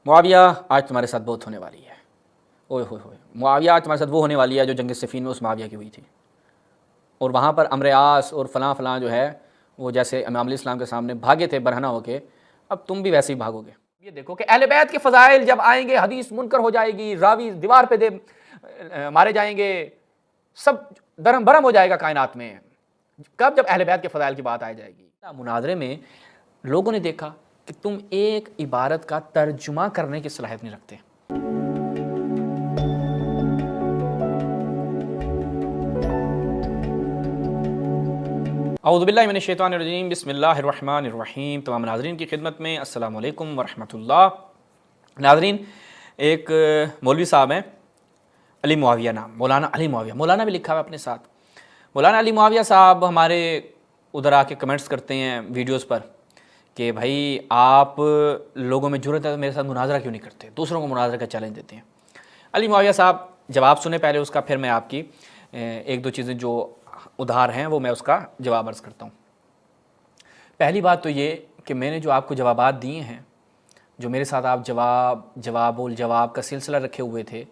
मुआविया आज तुम्हारे साथ बहुत होने वाली है। ओए होए होए, मुआविया आज तुम्हारे साथ वो होने वाली है जो जंग सिफ़ीन में उस मुआविया की हुई थी। और वहाँ पर अम्र आस और फ़लाँ फ़लाँ जो है वो जैसे इमाम अली इस्लाम के सामने भागे थे बरहना होके, अब तुम भी वैसे ही भागोगे। ये देखो कि अहले बैत के फ़ज़ाइल जब आएंगे हदीस मुनकर हो जाएगी, रावी दीवार पे मारे जाएंगे, सब दरम बरम हो जाएगा कायनात में। कब? जब अहले बैत के फ़ज़ाइल की बात आ जाएगी। मुनाज़रे में लोगों ने देखा कि तुम एक इबारत का तर्जुमा करने की सलाहियत नहीं रखते। औज़ु बिल्लाहि मिनश शैतानिर रजीम, बिस्मिल्लाहिर रहमानिर रहीम। तमाम नाज़रीन की खिदमत में अस्सलामु अलैकुम वरहमतुल्लाह। नाज़रीन, एक मौलवी साहब हैं, अली मुआविया नाम, मौलाना अली मुआविया, मौलाना भी लिखा हुआ अपने साथ। मौलाना अली मुआविया साहब हमारे उधर आके कमेंट्स करते हैं वीडियोज़ पर कि भाई आप लोगों में जुर्रत है तो मेरे साथ मुनाजरा क्यों नहीं करते, दूसरों को मुनाजरा का चैलेंज देते हैं। अली मुआविया साहब जवाब सुने पहले उसका, फिर मैं आपकी एक दो चीज़ें जो उधार हैं वो मैं उसका जवाब अर्ज़ करता हूँ। पहली बात तो ये कि मैंने जो आपको जवाबात दिए हैं, जो मेरे साथ आप जवाबुल जवाब का सिलसिला रखे हुए थे,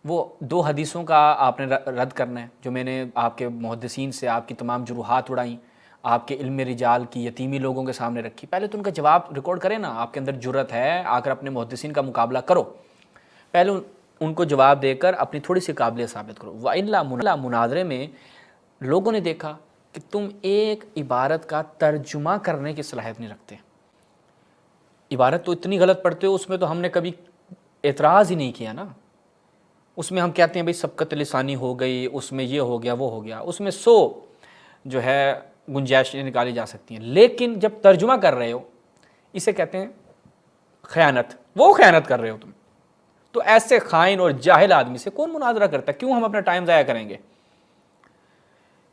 वो दो हदीसों का आपने रद्द करना है जो मैंने आपके मुहद्दिसीन से आपकी तमाम जुरूहात उड़ाई, आपके इल्म रिजाल की यतीमी लोगों के सामने रखी। पहले तो उनका जवाब रिकॉर्ड करें ना, आपके अंदर जुर्रत है, आकर अपने मुहद्दिसीन का मुकाबला करो, पहले उनको जवाब देकर अपनी थोड़ी सी काबिलियत साबित करो। वइल्ला मुनाज़रे में लोगों ने देखा कि तुम एक इबारत का तर्जुमा करने की सलाहियत नहीं रखते। इबारत तो इतनी गलत पढ़ते हो, उसमें तो हमने कभी एतराज़ ही नहीं किया ना। उसमें हम कहते हैं भाई सबकत लिसानी हो गई, उसमें ये हो गया वो हो गया, उसमें 100 जो है गुंजाइशें निकाली जा सकती हैं। लेकिन जब तर्जुमा कर रहे हो, इसे कहते हैं ख़यानत, वो ख़यानत कर रहे हो तुम। तो ऐसे खाइन और जाहिल आदमी से कौन मुनाजरा करता है? क्यों हम अपना टाइम ज़ाया करेंगे?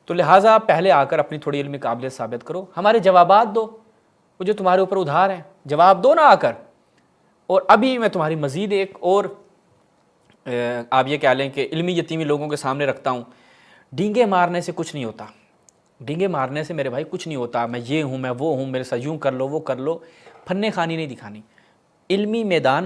तो लिहाजा पहले आकर अपनी थोड़ी इल्मी काबिलियत साबित करो, हमारे जवाबात दो, वो जो तुम्हारे ऊपर उधार हैं जवाब दो ना आकर। और अभी मैं तुम्हारी मज़ीद एक और आप ये कह लें कि इल्मी यतीमी लोगों के सामने रखता हूँ। डींगे मारने से कुछ नहीं होता, डींगे मारने से मेरे भाई कुछ नहीं होता। मैं ये हूँ, मैं वो हूँ, मेरे साथ यूँ कर लो वो कर लो, फन्ने खानी नहीं दिखानी। इल्मी मैदान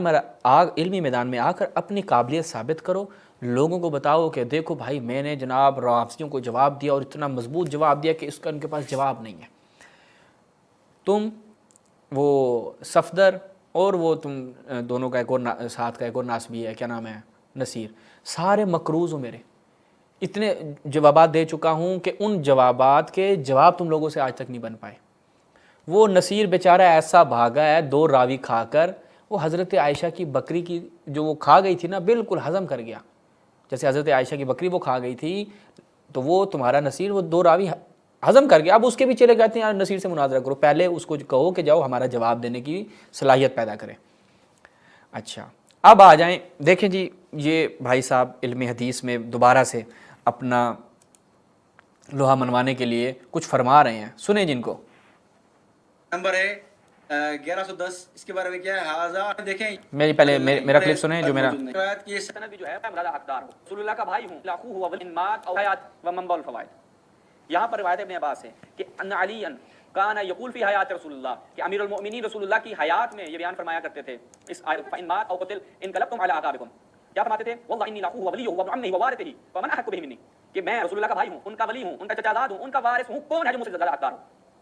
में आकर अपनी काबिलियत साबित करो, लोगों को बताओ कि देखो भाई मैंने जनाब राफ़िज़ियों को जवाब दिया और इतना मजबूत जवाब दिया कि इसका उनके पास जवाब नहीं है। तुम वो सफदर और वो तुम दोनों का एक और साथ का एक और नासबी है, क्या नाम है, नसीर, सारे मकरूज़ हो मेरे। इतने जवाबात दे चुका हूँ कि उन जवाबात के जवाब तुम लोगों से आज तक नहीं बन पाए। वो नसीर बेचारा ऐसा भागा है 2 रावी खाकर, वो हज़रत आयशा की बकरी की जो वो खा गई थी ना, बिल्कुल हज़म कर गया। जैसे हज़रत आयशा की बकरी वो खा गई थी, तो वो तुम्हारा नसीर वो 2 रावी हज़म कर गया। अब उसके भी चले कहते हैं यार नसीर से मुनाजरा करो, पहले उसको कहो कि जाओ हमारा जवाब देने की सलाहियत पैदा करें। अच्छा, अब आ जाएं, देखें जी, ये भाई साहब इल्म हदीस में दोबारा से अपना लोहा मनवाने के लिए कुछ फरमा रहे हैं, सुने जिनको। नंबर है 1110, इसके बारे में क्या है? हाजा देखें, मेरी पहले मेरा क्लिप सुने जो मेरा रिवायत की सनद भी जो है मैं हकदार हूं, रसूलुल्लाह का भाई हूं, लाखू हुआ वल इन्मात और हयात व मंबउल फवाइद। यहां पर रिवायत इब्न अब्बास है कि अन्ना अलीयन काना यकूल फी हयात रसूलुल्लाह, कि अमीरुल मोमिनीन रसूलुल्लाह की हयात में ये बयान फरमाया करते थे, इस इन्मात और कतिल इनकलबतुम अला अकाबिकुम, क्या फरमाते थे? वल्लाहि इन्नी लाखू हुआ वलिय्यु व अम्मी व वारिथिही व मन अहक्कु बिही मिन्नी, कि मैं रसूलुल्लाह का भाई हूं, उनका वली हूं, उनका चचाजाद हूं, उनका वारिस हूं, कौन है जो मुझसे ज्यादा हकदार हो?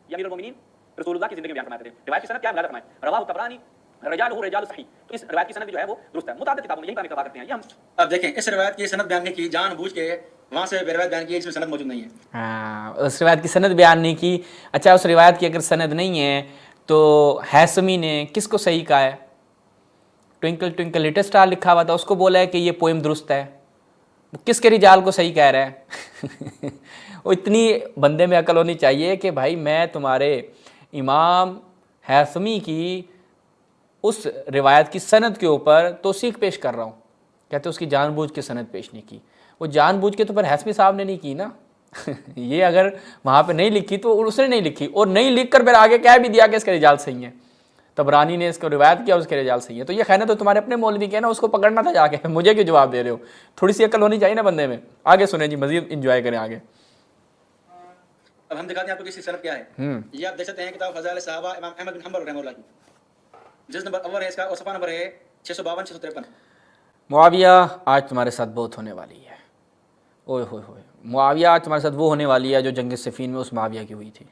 ये अमीरुल मोमिनीन रसूलुल्लाह की जिंदगी में बयान फरमाते थे। रिवायत की सनद क्या है? फरमाए रवाहु तबरानी रजालहु रजाल सही। तो इस रिवायत की सनद भी जो है वो दुरुस्त है। मुताबिद किताबों में यही बातें करते हैं। ये हम अब देखें, इस रिवायत की सनद बयान नहीं की, जानबूझ के वहां से रिवायत बयान की, इसमें सनद मौजूद नहीं है। हाँ, उस रिवायत की सनद बयान नहीं की। अच्छा, उस रिवायत की अगर सनद नहीं है तो हैसमी ने किसको सही कहा है? ट्विंकल ट्विंकल लिटिल स्टार लिखा हुआ था, उसको बोला है कि ये पोएम दुरुस्त है। किसके रिजाल को सही कह रहा है? वो इतनी बंदे में अकल होनी चाहिए कि भाई मैं तुम्हारे इमाम हैसमी की उस रिवायत की सनद के ऊपर तौसीक पेश कर रहा हूँ, कहते उसकी जानबूझ के सनद पेश नहीं की। वो जानबूझ के तो पर हैसमी साहब ने नहीं की ना। ये अगर वहाँ पे नहीं लिखी तो उसने नहीं लिखी, और नहीं लिख कर फिर आगे कह भी दिया कि इसका रिजाल सही है, तबरानी ने इसको रिवायत किया और उसके रिजाल सही है। तो ये खैर तो तुम्हारे अपने मौलवी के ना, उसको पकड़ना था जाके, मुझे क्यों जवाब दे रहे हो? थोड़ी सी अकल होनी चाहिए ना बंदे में। आगे सुने जी, मजीद इंजॉय करें आगे। अब हम दिखाते हैं आपको किसी सनद क्या है। ये आप देख सकते हैं किताब फज़ाइल सहाबा इमाम अहमद बिन हंबल रहमतुल्लाह की। जिस नंबर अव्वल है इसका और सफ़ा नंबर है 652 653। मुआविया आज तुम्हारे साथ बहुत होने वाली है। ओए होए होए, मुआविया आज तुम्हारे साथ वो होने वाली है जो जंग सिफ़ीन में उस मुआविया की हुई थी।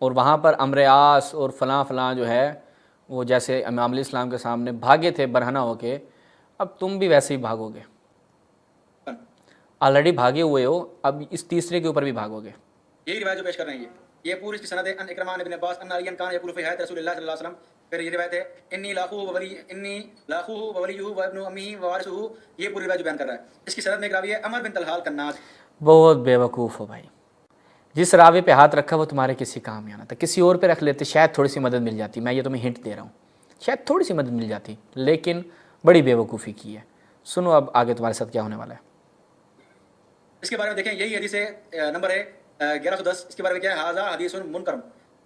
और वहाँ पर अम्र आस और फ़लाँ जो है वो जैसे इमाम इस्लाम के सामने भागे थे बरहना होके, अब तुम भी वैसे ही भागोगे। ऑलरेडी भागे हुए हो, अब इस तीसरे के ऊपर भी भागोगे। यही रिवायत जो पेश कर रहे हैं ये पूरी इसकी सनद है अन इकरमा इब्न अब्बास अन अली कान यकुल फी हयात रसूलुल्लाह सल्लल्लाहु अलैहि वसल्लम। फिर ये रिवायत है इन्नी लाखू व वलीयु व इब्नु अम्मी व वारिसुहु, ये पूरी रिवायत जो बयान कर रहा है। इसकी सनद में एक रावी है अमर बिन तलहाल कन्नाज। बहुत बेवकूफ़ हो भाई, जिस रावी पे हाथ रखा वो तुम्हारे किसी काम नहीं आना था, किसी और पे रख लेते शायद थोड़ी सी मदद मिल जाती। मैं ये तुम्हें हिंट दे रहा हूँ, शायद थोड़ी सी मदद मिल जाती, लेकिन बड़ी बेवकूफ़ी की है। सुनो अब आगे तुम्हारे साथ क्या होने वाला है। इसके बारे में देखें, यही हदीस है नंबर है 1110। इसके बारे में क्या है, हाजा हदीसुन मुनकर।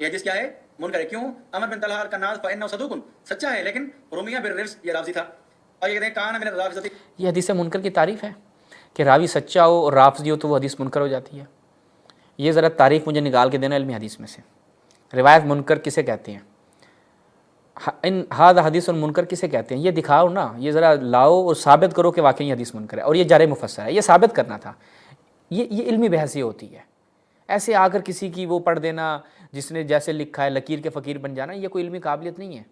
ये हदीस क्या है, मुनकर है। क्यों? अमर बिन तलहा कन्नाज फइन्नहु सदूकुन, सच्चा है लेकिन रुमिया बिर्रिफ्स, ये रावी था। और ये कहते हैं कान मिन राफिज़ती, ये हदीस मुनकर की तारीफ़ है कि रावी सच्चा हो और राफजी हो तो वो हदीस मुनकर हो जाती है। ये ज़रा तारीफ़ मुझे निकाल के देना इल्मी हदीस में से। रिवायत मुनकर किसे कहते हैं, इन हाद हदीस और मुनकर किसे कहते हैं, ये दिखाओ ना, ये ज़रा लाओ और साबित करो कि वाकई हदीस मुनकर है और ये जार मुफस्सर है। ये साबित करना था, ये इल्मी बहस ही होती है। ऐसे आकर किसी की वो पढ़ देना जिसने जैसे लिखा है लकीर के फ़कीर बन जाना, ये कोई इल्मी काबिलियत नहीं है।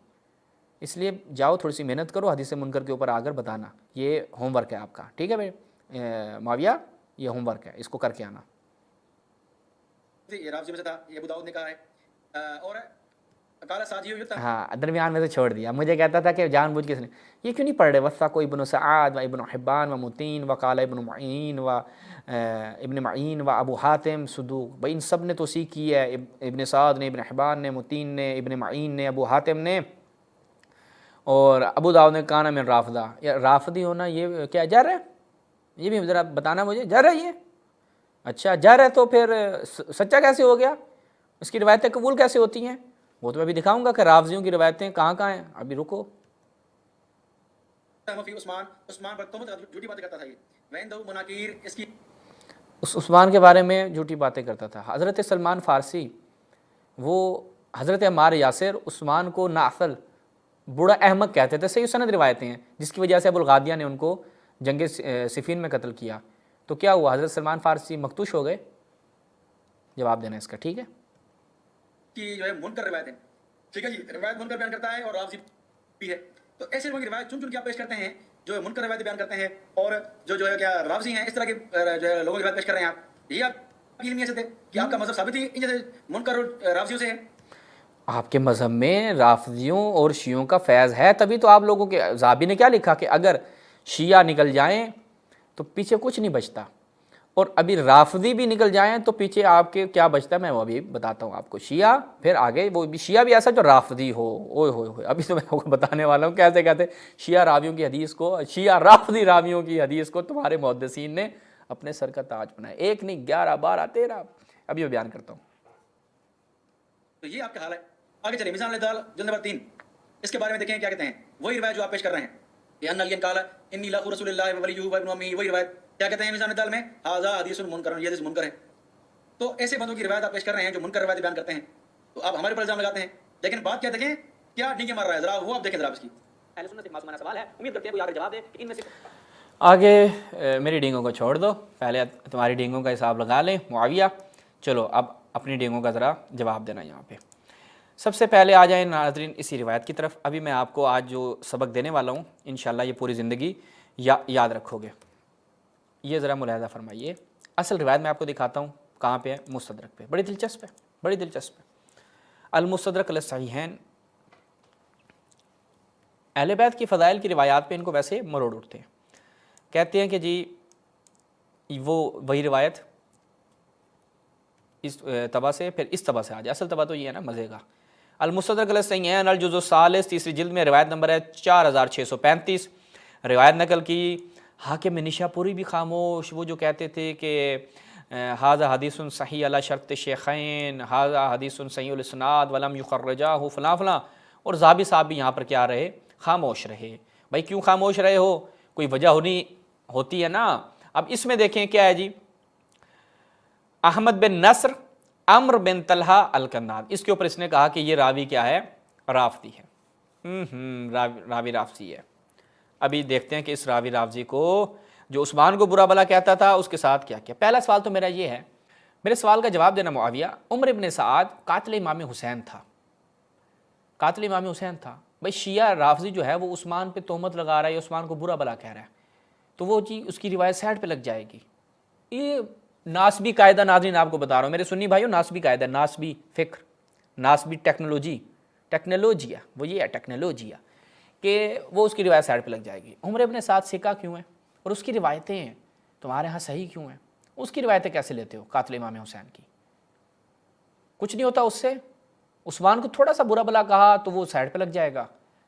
इसलिए जाओ थोड़ी सी मेहनत करो, हदीस मुनकर के ऊपर आकर बताना। ये होमवर्क है आपका, ठीक है भाई माविया, ये होमवर्क है, इसको करके आना। ये रावी में से था, ये अबू दाऊद ने कहा है। और हाँ, दरमियान में से छोड़ दिया। मुझे कहता था कि जानबूझ के इसने ये क्यों नहीं पढ़ रहे, वस्साक़ु इब्नु सआद व इब्नु हिब्बान व मुतीन व क़ाला इब्नु मईन व अबू हातिम सदूक़। भाई इन सब ने तो सीख की है, इब्न सआद ने, इब्न हिब्बान ने, मुतीन ने, इब्न मईन ने, अबू हातिम ने, और अबू दाऊद ने काना मिन राफ़िदा। या राफ़िदी होना ये क्या जर है, ये भी ज़रा बताना मुझे, जर है ये? अच्छा जर है तो फिर सच्चा कैसे हो गया, इसकी रिवायतें कबूल कैसे होती हैं? वो तो मैं भी दिखाऊंगा कि राफजियों की रिवायतें कहाँ कहाँ हैं। अभी रुको। उस्मान पर तोहमत झूठी बातें करता था ये। वैंदहु मुनाकिर, इसकी उस उस्मान के बारे में झूठी बातें करता था। हज़रत सलमान फ़ारसी, वो हज़रत अम्मार यासिर उस्मान को नाअसल बूढ़ा अहमक कहते थे। सही सनद रिवायतें हैं, जिसकी वजह से अबुल गादिया ने उनको जंग सिफ़ीन में कत्ल किया। तो क्या हुआ, हज़रत सलमान फ़ारसी मकतूश हो गए? जवाब देना इसका, ठीक है। कि जो है मुनकर रिवायत है, ठीक है जी, रिवायत मुनकर बयान करता है और रावी भी है। तो ऐसे लोगों की रिवायत चुन चुन के आप पेश करते हैं जो है मुनकर रिवायत बयान करते हैं, और जो है क्या रावी हैं, इस तरह के जो है लोगों की रिवायत पेश कर रहे हैं आप। यही आपकी इल्मी हैसियत है कि आपका मज़हब साबित ही इन जैसे मुनकर और रावियों से है। आपके मज़हब में राफजियों और शियों का फैज़ है, तभी तो आप लोगों के ज़ाबी ने क्या लिखा कि अगर शिया निकल जाएं तो पीछे कुछ नहीं बचता, और अभी राफदी भी निकल जाएं तो पीछे आपके क्या बचता है, मैं वो अभी बताता हूँ आपको। शिया, फिर आगे वो भी शिया भी ऐसा जो राफदी हो। ओए होए, अभी तो मैं आपको बताने वाला हूँ कैसे कहते शिया रावियों की हदीस को, शिया राफदी रावियों की हदीस को तुम्हारे मुहद्दिसीन ने अपने सर का ताज बनाया। एक नहीं 11 12 13, अभी मैं बयान करता हूँ। तो ये आपका हाल है। आगे चलिए, मिज़ान अल-इत्तिदाल जुल्द नंबर 3, इसके बारे में देखें क्या कहते हैं। वही रिवायत जो आप पेश कर रहे हैं, ये अन अली काला इन्नी लाखु रसूलुल्लाह व वलिय्युहु व इब्नु अम्मी, वही रिवायत क्या कहते हैं मिज़ान अल-इत्तिदाल में, हाज़ा हदीसुन मुनकर, ये हदीस मुनकर है। तो ऐसे बंदों की रिवायत आप पेश कर रहे हैं जो मुनकर रिवायत बयान करते हैं, तो आप हमारे ऊपर इल्जाम लगाते हैं। लेकिन बात क्या देखें, क्या डींगे मार रहा है, जरा वो आप देखें जरा इसकी। अहले सुन्नत से मासूमाना सवाल है, उम्मीद करते हैं कोई आगे जवाब दे कि इनमें से आगे मेरी डींगों को छोड़ दो, पहले तुम्हारी डींगों का हिसाब लगा लें मुआविया। चलो अब अपनी डींगों का ज़रा जवाब देना यहाँ पे। सबसे पहले आ जाए नाज़रीन इसी रिवायत की तरफ। अभी मैं आपको आज जो सबक देने वाला हूँ इंशाअल्लाह ये पूरी ज़िंदगी याद रखोगे। ये ज़रा मुलाहिज़ा फरमाइए। असल रिवायत मैं आपको दिखाता हूँ कहाँ पे है, मुस्तदरक पे। बड़ी दिलचस्प है, बड़ी दिलचस्प है। अल मुस्तदरक अल सहीहैन, अहले बैत की फ़ज़ाइल की रिवायात पे इनको वैसे मरोड़ उठते हैं। कहते हैं कि जी वो वही रिवायत इस तबा से, फिर इस तबा से आ जाए। असल तबा तो ये है ना मज़े का। अल मुस्तदरक अल सहीहैन अल जुज़्उ सालिस, तीसरी जिल्द में रिवायत नंबर है 4635। रिवायत नकल की हाकिम निशापुरी भी खामोश, वो जो कहते थे कि हाज़ा हदीसुन सही अला शर्त शेखैन, हाज़ा हदीसुन सही उल इस्नाद वलम युखर्रजाहु फलां फलां। और ज़ाबी साहब भी यहाँ पर क्या रहे, खामोश रहे। भाई क्यों खामोश रहे हो, कोई वजह होती है ना। अब इसमें देखें क्या है जी, अहमद बिन नस्र अम्र बिन तलहा अल कन्नाद, इसके ऊपर इसने कहा कि ये रावी क्या है, राफदी है। راوی رافضی ہے. ابھی دیکھتے ہیں کہ اس راوی رافضی کو جو عثمان کو برا بلا کہتا تھا اس کے ساتھ کیا کیا. پہلا سوال تو میرا یہ ہے، میرے سوال کا جواب دینا معاویہ. عمر ابن سعد قاتل امام حسین تھا، قاتل امام حسین تھا. بھائی شیعہ رافضی جو ہے وہ عثمان پہ تہمت لگا رہا ہے یا عثمان کو برا بلا کہہ رہا ہے، تو وہ جی اس کی روایت سائڈ پہ لگ جائے گی. یہ ناسبی قاعدہ، ناظرین آپ کو بتا رہا ہوں میرے سنی بھائیو، ناسبی قاعدہ، ناسبی فکر، ناسبی ٹیکنالوجیا، وہ یہ ہے ٹیکنالوجیا، کہ وہ اس کی روایت سائڈ پہ لگ جائے گی. عمر ابن سعد سکہ کیوں ہیں اور اس کی روایتیں تمہارے ہاں صحیح کیوں ہیں؟ اس کی روایتیں کیسے لیتے ہو قاتل امام حسین کی؟ کچھ نہیں ہوتا اس سے. عثمان کو تھوڑا سا برا بلا کہا تو وہ سائڈ پہ لگ جائے گا،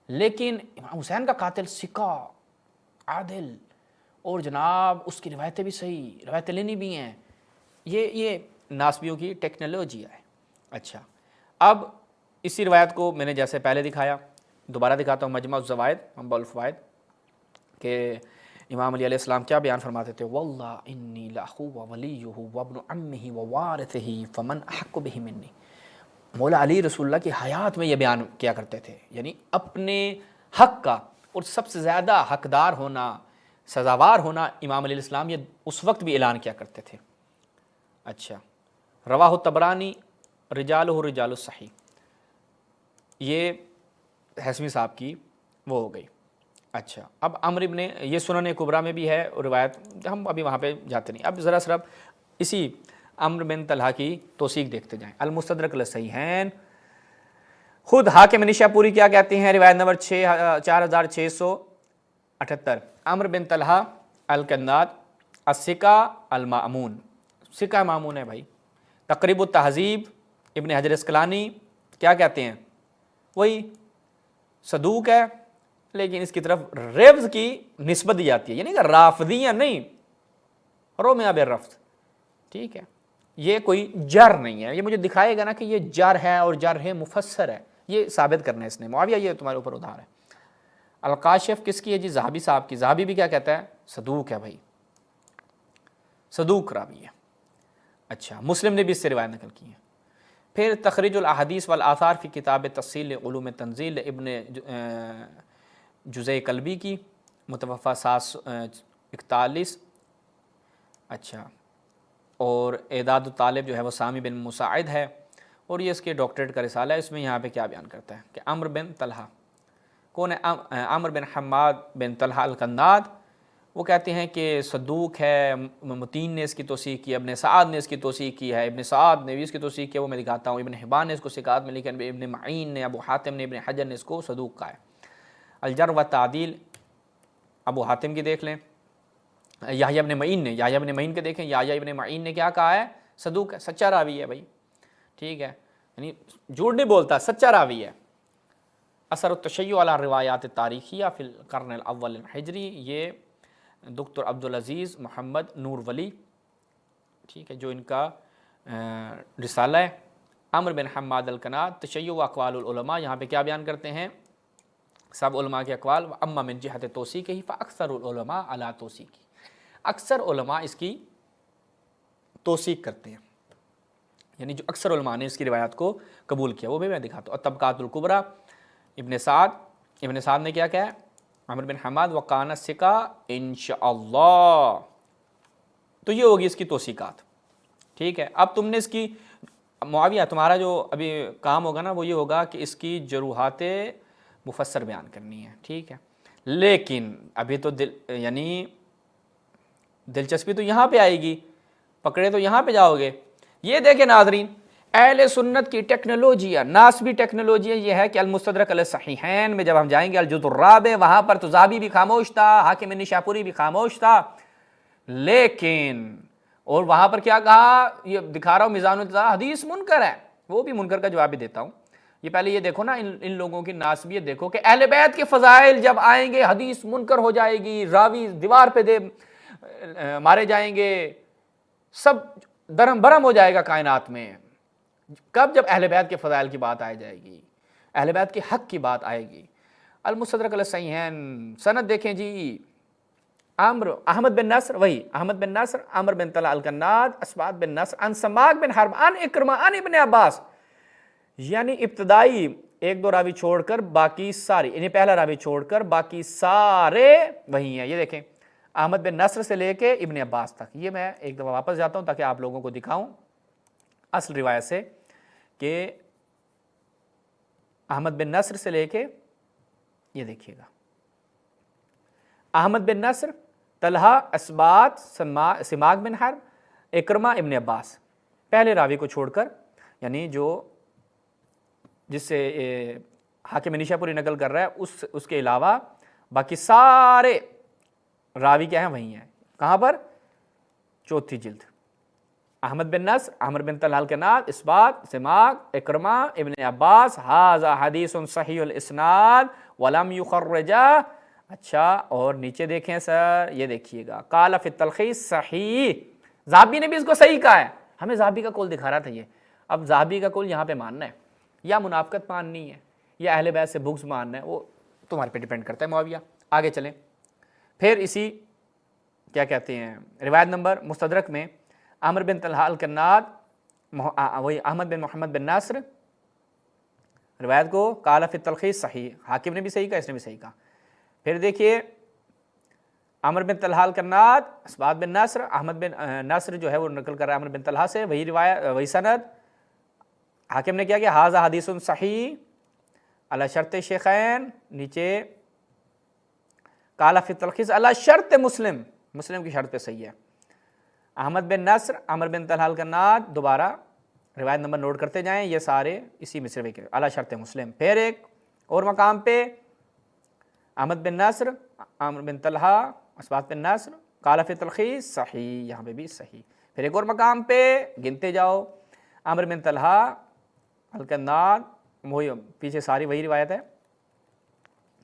لیکن امام حسین کا قاتل سکہ، عادل، اور جناب اس کی روایتیں بھی صحیح، روایتیں لینی بھی ہیں. یہ ناسبیوں کی ٹیکنالوجی ہے. اچھا، اب اسی روایت کو میں نے جیسے پہلے دکھایا دوبارہ دکھاتا ہوں. مجمع الزوائد منبع الفوائد کہ امام علی علیہ السلام کیا بیان فرماتے تھے، واللہ انی لاخوہ ولیہ وابن عمہ ووارثہ فمن احق بہ منی. مولا علی رسول اللہ کی حیات میں یہ بیان کیا کرتے تھے، یعنی اپنے حق کا اور سب سے زیادہ حقدار ہونا، سزاوار ہونا امام علیہ السلام، یہ اس وقت بھی اعلان کیا کرتے تھے. اچھا، رواہ الطبرانی رجالہ رجال الصحیح، یہ حسمی صاحب کی وہ ہو گئی. اچھا، اب عمرو ابن، یہ سنن کبریٰ میں بھی ہے روایت، ہم ابھی وہاں پہ جاتے نہیں. اب ذرا صرف اسی عمرو بن طلحہ کی توثیق دیکھتے جائیں. المستدرک للصحیحین، خود حاکم نشاپوری کیا کہتے ہیں، روایت نمبر 4678، عمرو بن طلحہ القناد الثقہ المامون، ثقہ مامون ہے بھائی. تقریب التہذیب ابن حجر اسقلانی کیا کہتے ہیں، وہی صدوق ہے، لیکن اس کی طرف رفض کی نسبت دی جاتی ہے، یعنی کہ رافضیہ نہیں، رومیا بالرفض. ٹھیک ہے، یہ کوئی جر نہیں ہے. یہ مجھے دکھائے گا نا کہ یہ جر ہے اور جر ہے مفسر ہے، یہ ثابت کرنا ہے اس نے. معاویہ یہ تمہارے اوپر ادھار ہے. القاشف کس کی ہے جی، ذہبی صاحب کی. ذہبی بھی کیا کہتا ہے، صدوق ہے بھائی، صدوق راوی ہے. اچھا، مسلم نے بھی اس سے روایت نقل کی ہے. پھر تخریج الاحادیث والآثار فی کتاب تفصیل علوم تنزیل ابن جزئی قلبی کی، متوفہ 741. اچھا، اور اعداد الطالب جو ہے وہ سامی بن مساعد ہے، اور یہ اس کے ڈاکٹریٹ کا رسالہ ہے. اس میں یہاں پہ کیا بیان کرتا ہے کہ عمرو بن طلحہ کون ہے، عمرو بن حماد بن طلحہ القناد، وہ کہتے ہیں کہ صدوق ہے. متین نے اس کی توثیق کی، ابن سعد نے اس کی توثیق کی ہے، ابن سعد نے بھی اس کی توثیق کی، وہ میں دکھاتا ہوں. ابن حبان نے اس کو ثقات میں لکھا، ابن معین نے، ابو حاتم نے، ابن حجر نے اس کو صدوق کہا ہے. الجرح والتعدیل ابو حاتم کی دیکھ لیں. یحییٰ ابن معین نے، یحییٰ ابن معین کے دیکھیں، یحییٰ ابن معین نے کیا کہا ہے، صدوق ہے، سچا راوی ہے بھائی. ٹھیک ہے، یعنی جھوٹ نہیں بولتا، سچا راوی ہے. اثر التشیع علی روایات تاریخیہ فی القرن الاول الحجری، یہ دکتر عبدالعزیز محمد نور ولی، ٹھیک ہے، جو ان کا رسالہ ہے. عمرو بن حماد القناد تشیع و اقوال العلماء، یہاں پہ کیا بیان کرتے ہیں، سب علماء کے اقوال. اما من جہت توثیق ہی فاکثر العلماء علی توثیق، اکثر علماء اس کی توثیق کرتے ہیں، یعنی جو اکثر علماء نے اس کی روایات کو قبول کیا، وہ بھی میں دکھاتا ہوں. الطبقات الکبریٰ ابن سعد نے کیا کہا ہے، عمرو بن حماد وقان ثقہ انشاءاللہ. تو یہ ہوگی اس کی توثیقات. ٹھیک ہے، اب تم نے اس کی، معاویہ تمہارا جو ابھی کام ہوگا نا وہ یہ ہوگا کہ اس کی جروحات مفسر بیان کرنی ہے. ٹھیک ہے، لیکن ابھی تو یعنی دلچسپی تو یہاں پہ آئے گی، پکڑے تو یہاں پہ جاؤ گے. یہ دیکھیں ناظرین، اہل سنت کی ٹیکنالوجی، ناسبی ٹیکنالوجی یہ ہے کہ المستدرک علی الصحیحین میں جب ہم جائیں گے الجزء الرابع، وہاں پر تو ذہبی بھی خاموش تھا، حاکم نشاپوری بھی خاموش تھا، لیکن اور وہاں پر کیا کہا، یہ دکھا رہا ہوں میزان الاتزان، حدیث منکر ہے. وہ بھی منکر کا جواب بھی دیتا ہوں. یہ پہلے یہ دیکھو نا ان لوگوں کی ناسبیت دیکھو کہ اہل بیت کے فضائل جب آئیں گے حدیث منکر ہو جائے گی، راوی دیوار پہ مارے جائیں گے، سب درم برم ہو جائے گا کائنات میں. کب؟ جب اہل بیت کے فضائل کی بات آ جائے گی، اہل بیت کے حق کی بات آئے گی. المستدرک علی الصحیحین، سند دیکھیں جی، احمد بن نصر، وہی احمد بن نصر، عمرو بن طلحہ القناد، اسباد بن نصر، ان سماک بن حرب، ان اکرمہ، ان ابن عباس، یعنی ابتدائی ایک دو راوی چھوڑ کر باقی ساری، یعنی پہلا راوی چھوڑ کر باقی سارے وہی ہیں. یہ دیکھیں احمد بن نصر سے لے کے ابن عباس تک. یہ میں ایک دفعہ واپس جاتا ہوں تاکہ آپ لوگوں کو دکھاؤں اصل روایت سے کہ احمد بن نصر سے لے کے، یہ دیکھیے گا احمد بن نصر، طلحہ، اسبات، سماک بن حرب، اکرمہ، ابن عباس، پہلے راوی کو چھوڑ کر، یعنی جو جس سے حاکم نیشا پوری نقل کر رہا ہے اس کے علاوہ باقی سارے راوی کیا ہیں وہی ہیں. کہاں پر؟ چوتھی جلد. احمد بن نصر، عمر بن طلحہ الکناد، اسبات، سماک، اکرمہ، ابن عباس. ھذا حدیث صحیح الاسناد ولم یخرجہ. اچھا اور نیچے دیکھیں سر، یہ دیکھیے گا قال فی التلخیص صحیح. ذہبی نے بھی اس کو صحیح کہا ہے. ہمیں ذہبی کا قول دکھا رہا تھا یہ. اب ذہبی کا قول یہاں پہ ماننا ہے یا منافقت ماننی ہے یا اہل بیت سے بغض ماننا ہے، وہ تمہارے پہ ڈیپینڈ کرتا ہے معاویہ. آگے چلیں. پھر اسی کیا کہتے ہیں روایت نمبر مستدرک میں عمر بن طلحہ الکناد، وہی احمد بن محمد بن ناصر روایت کو قال فی التلخیص صحیح. حاکم نے بھی صحیح کہا، اس نے بھی صحیح کہا. پھر دیکھیے عمر بن طلحہ الکناد، اسبات بن ناصر، احمد بن ناصر جو ہے وہ نقل کر رہا ہے عمر بن طلحہ سے، وہی روایت وہی سند. حاکم نے کیا ھذا حدیث صحیح علی شرط شیخین، نیچے قال فی التلخیص علی شرط مسلم، مسلم کی شرط پہ صحیح ہے. احمد بن نصر، عمر بن طلحہ الکناد، دوبارہ روایت نمبر نوٹ کرتے جائیں، یہ سارے اسی مصرے کے علی شرط مسلم. پھر ایک اور مقام پہ احمد بن نصر، عمر بن طلحہ، اسبات بن نصر، قال فی التلخیص صحیح، یہاں پہ بھی صحیح. پھر ایک اور مقام پہ گنتے جاؤ، عمر بن طلحہ الکناد، وہی پیچھے ساری وہی روایت ہے.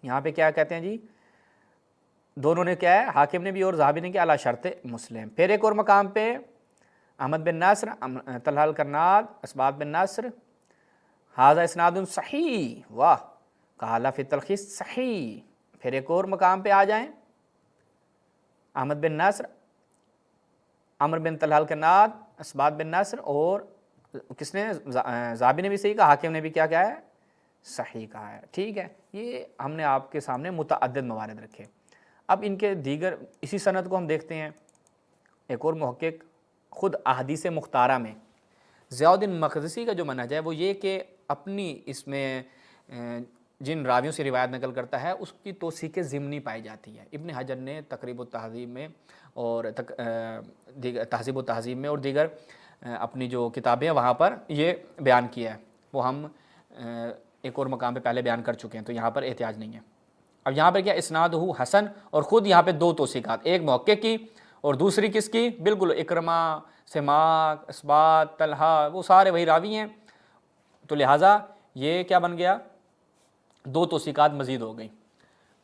یہاں پہ کیا کہتے ہیں جی، دونوں نے کیا ہے، حاکم نے بھی اور ذہبی نے کیا علی شرط مسلم. پھر ایک اور مقام پہ احمد بن ناصر، طلحہ الکناد، اسبات بن ناصر، ھذا اسناد صحیح، واہ، قال فی التلخیص صحیح. پھر ایک اور مقام پہ آ جائیں، احمد بن ناصر، عمر بن طلحہ الکناد، اسبات بن ناصر، اور کس نے، ذہبی نے بھی صحیح کہا، حاکم نے بھی کیا کہا ہے، صحیح کہا ہے. ٹھیک ہے، یہ ہم نے آپ کے سامنے متعدد موارد رکھے. اب ان کے دیگر اسی سند کو ہم دیکھتے ہیں. ایک اور محقق خود احادیث مختارہ میں ضیاء الدین مقدسی کا جو منہج ہے وہ یہ کہ اپنی اس میں جن راویوں سے روایت نقل کرتا ہے اس کی توثیق ضمنی پائی جاتی ہے. ابن حجر نے تقریب التہذیب میں اور تہذیب و تہذیب میں اور دیگر اپنی جو کتابیں ہیں وہاں پر یہ بیان کیا ہے. وہ ہم ایک اور مقام پہ پہلے بیان کر چکے ہیں، تو یہاں پر احتیاج نہیں ہے. اب یہاں پر کیا اسنادہ حسن، اور خود یہاں پہ دو توثیقات، ایک محقق کی اور دوسری کس کی، بالکل اکرمہ، سماک، اسبات، طلحہ، وہ سارے وہی راوی ہیں. تو لہٰذا یہ کیا بن گیا، دو توثیقات مزید ہو گئی.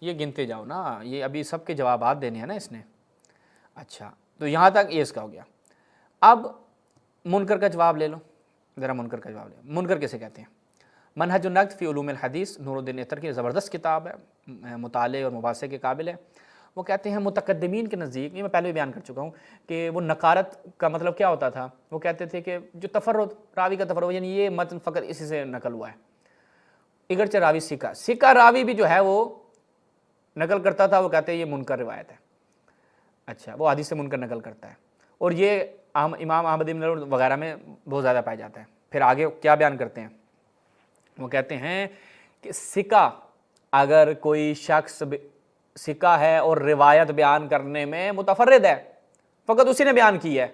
یہ گنتے جاؤ نا، یہ ابھی سب کے جوابات دینے ہیں نا اس نے. اچھا تو یہاں تک یہ اس کا ہو گیا. اب منکر کا جواب لے لو ذرا. منکر کا جواب لے لو. منکر کیسے کہتے ہیں؟ منہج النقد فی علوم الحدیث، نور الدین عطر کی زبردست کتاب ہے، مطالعے اور مباحثے کے قابل ہے. وہ کہتے ہیں متقدمین کے نزدیک، یہ میں پہلے بھی بیان کر چکا ہوں کہ وہ نقارت کا مطلب کیا ہوتا تھا. وہ کہتے تھے کہ جو تفرد، راوی کا تفرد، یعنی یہ متن فقط اسی سے نقل ہوا ہے. اگرچہ راوی سکہ راوی بھی جو ہے وہ نقل کرتا تھا، وہ کہتے ہیں یہ منکر روایت ہے. اچھا، وہ حدیث سے منکر نقل کرتا ہے، اور یہ امام احمد بن حنبل وغیرہ میں بہت زیادہ پایا جاتا ہے. پھر آگے کیا بیان کرتے ہیں؟ وہ کہتے ہیں کہ سکہ، اگر کوئی شخص سکہ ہے اور روایت بیان کرنے میں متفرد ہے، فقط اسی نے بیان کی ہے،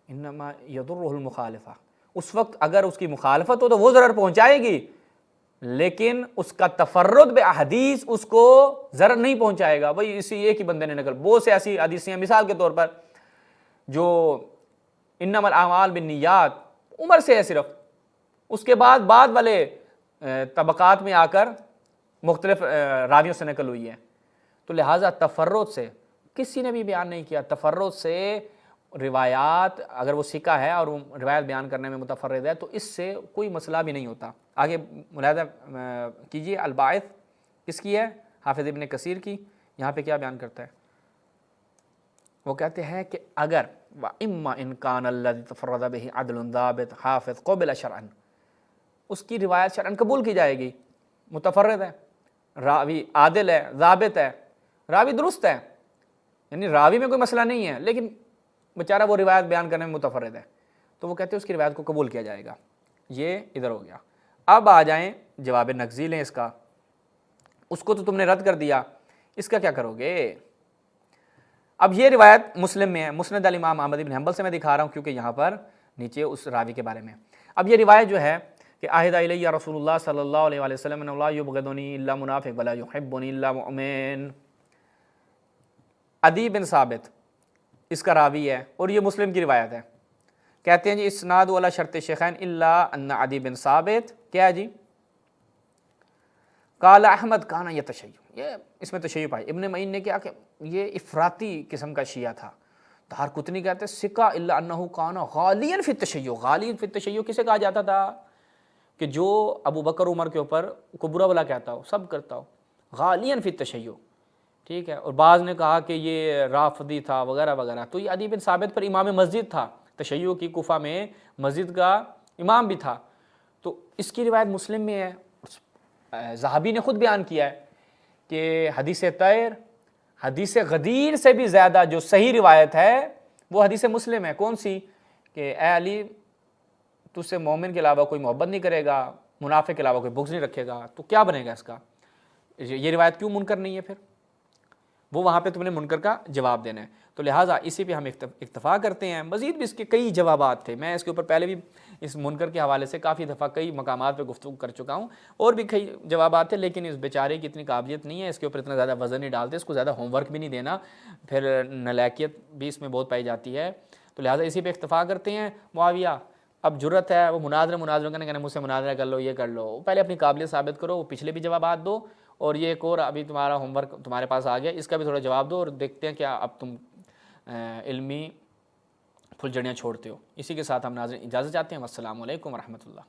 انما یضرہ المخالفہ، اس وقت اگر اس کی مخالفت ہو تو وہ ضرر پہنچائے گی، لیکن اس کا تفرد باحادیث اس کو ضرر نہیں پہنچائے گا. بھائی اسی ایک ہی بندے نے نقل، بہت سے ایسی حدیثیں، مثال کے طور پر جو انما الاعمال بالنیات عمر سے ہے صرف، اس کے بعد والے طبقات میں آ کر مختلف راویوں سے نقل ہوئی ہے. تو لہٰذا تفرد سے کسی نے بھی بیان نہیں کیا. تفرد سے روایات، اگر وہ سکہ ہے اور وہ روایت بیان کرنے میں متفرد ہے تو اس سے کوئی مسئلہ بھی نہیں ہوتا. آگے ملاحظہ کیجیے، الباعث کس کی ہے؟ حافظ ابن کثیر کی. یہاں پہ کیا بیان کرتا ہے؟ وہ کہتے ہیں کہ اگر وَإِمَّا إِنْ كَانَ الَّذِي تَفَرَّدَ بِهِ عَدْلٌ ضَابِطٌ حَافِظٌ قُبِلَ شَرْعًا، اس کی روایت شرعاً قبول کی جائے گی. متفرد ہے, راوی عادل ہے, ضابط ہے, راوی درست ہے, یعنی راوی میں کوئی مسئلہ نہیں ہے, لیکن بیچارہ وہ روایت بیان کرنے میں متفرد ہے, تو وہ کہتے ہیں اس کی روایت کو قبول کیا جائے گا. یہ ادھر ہو گیا. اب آ جائیں جواب نقضی لیں اس کا. اس کو تو تم نے رد کر دیا, اس کا کیا کرو گے؟ اب یہ روایت مسلم میں ہے, مسند الامام احمد بن حنبل سے میں دکھا رہا ہوں کیونکہ یہاں پر نیچے اس راوی کے بارے میں. اب یہ روایت جو ہے کہ عہد الیہ رسول اللہ صلی اللہ علیہ وآلہ وسلم ان لا یبغضنی الا منافق ولا یحبنی الا مؤمن, عدی بن ثابت اس کا راوی ہے اور یہ مسلم کی روایت ہے. کہتے ہیں جی اسناد والا شرط شیخین الا ان عدی بن ثابت کیا ہے جی قال احمد کانا یتشیع, یہ اس میں تشیع پائی. ابن معین نے کیا کہ یہ افراطی قسم کا شیعہ تھا. دارقطنی کہتے ہیں سکا الا انہ کانا غالیا فی التشیع. غالیا فی التشیع کسے کہا جاتا تھا؟ کہ جو ابو بکر عمر کے اوپر کو برا بلا کہتا ہو, سب کرتا ہو, غالیا فی التشیع, ٹھیک ہے. اور بعض نے کہا کہ یہ رافضی تھا وغیرہ وغیرہ. تو یہ عدی بن ثابت پر امام مسجد تھا, تشیع کی کوفہ میں مسجد کا امام بھی تھا. تو اس کی روایت مسلم میں ہے. ذہبی نے خود بیان کیا ہے کہ حدیث طیر, حدیث غدیر سے بھی زیادہ جو صحیح روایت ہے وہ حدیث مسلم ہے. کون سی؟ کہ اے علی تجھ سے مومن کے علاوہ کوئی محبت نہیں کرے گا, منافق کے علاوہ کوئی بغض نہیں رکھے گا. تو کیا بنے گا اس کا؟ یہ روایت کیوں منکر نہیں ہے پھر؟ وہ وہاں پہ تم نے منکر کا جواب دینا ہے. تو لہٰذا اسی پہ ہم اکتفا کرتے ہیں. مزید بھی اس کے کئی جوابات تھے, میں اس کے اوپر پہلے بھی اس منکر کے حوالے سے کافی دفعہ کئی مقامات پہ گفتگو کر چکا ہوں, اور بھی کئی جوابات تھے, لیکن اس بیچارے کی اتنی قابلیت نہیں ہے, اس کے اوپر اتنا زیادہ وزن نہیں ڈالتے, اس کو زیادہ ہوم ورک بھی نہیں دینا, پھر نالائقیت بھی اس میں بہت پائی جاتی ہے. تو لہٰذا اسی پہ اکتفا کرتے ہیں. معاویہ اب جرت ہے وہ مناظرہ کرنے کہنا مجھ سے مناظرہ کر لو, یہ کر لو, پہلے اپنی قابلیت ثابت کرو, وہ پچھلے بھی جوابات دو, اور یہ ایک اور ابھی تمہارا ہوم ورک تمہارے پاس آ گیا, اس کا بھی تھوڑا جواب دو, اور دیکھتے ہیں کیا اب تم علمی پھلجھڑیاں چھوڑتے ہو. اسی کے ساتھ ہم ناظرین اجازت چاہتے ہیں. السلام علیکم ورحمۃ اللہ.